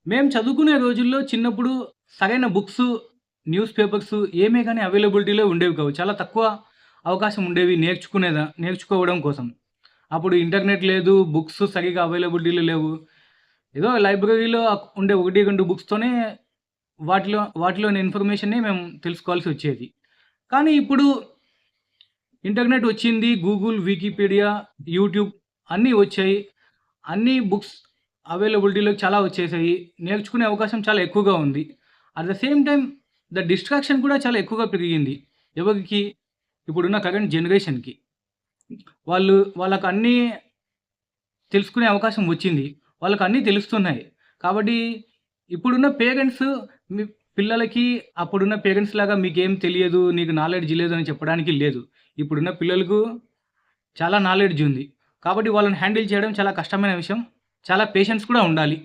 మేము చదువుకునే రోజుల్లో చిన్నప్పుడు సరైన బుక్సు, న్యూస్ పేపర్సు ఏమీ గాని అవైలబిలిటీలో ఉండేవి కావు. చాలా తక్కువ అవకాశం ఉండేవి నేర్చుకోవడం కోసం. అప్పుడు ఇంటర్నెట్ లేదు, బుక్స్ సరిగ్గా అవైలబిలిటీలో లేవు. ఏదో లైబ్రరీలో ఉండే 1, 2 బుక్స్‌తోనే వాటిలోని ఇన్ఫర్మేషన్‌ని మేము తెలుసుకోవాల్సొచ్చేది. కానీ ఇప్పుడు ఇంటర్నెట్ వచ్చింది. గూగుల్, వికీపీడియా, యూట్యూబ్ అన్నీ వచ్చాయి. అన్నీ బుక్స్ అవైలబిలిటీలో చాలా వచ్చేసాయి. నేర్చుకునే అవకాశం చాలా ఎక్కువగా ఉంది. At the same time distraction కూడా చాలా ఎక్కువగా పెరిగింది. ఎవరికి? ఇప్పుడున్న కరెంట్ జనరేషన్‌కి. వాళ్ళకన్నీ తెలుసుకునే అవకాశం వచ్చింది. వాళ్ళకన్నీ తెలుస్తున్నాయి. కాబట్టి ఇప్పుడున్న పేరెంట్స్ మీ పిల్లలకి అప్పుడున్న పేరెంట్స్ లాగా మీకేం తెలియదు, నీకు నాలెడ్జ్ లేదు అని చెప్పడానికి లేదు. ఇప్పుడున్న పిల్లలకు చాలా నాలెడ్జ్ ఉంది. కాబట్టి వాళ్ళని హ్యాండిల్ చేయడం చాలా కష్టమైన విషయం. చాలా పేషెన్స్ కూడా ఉండాలి.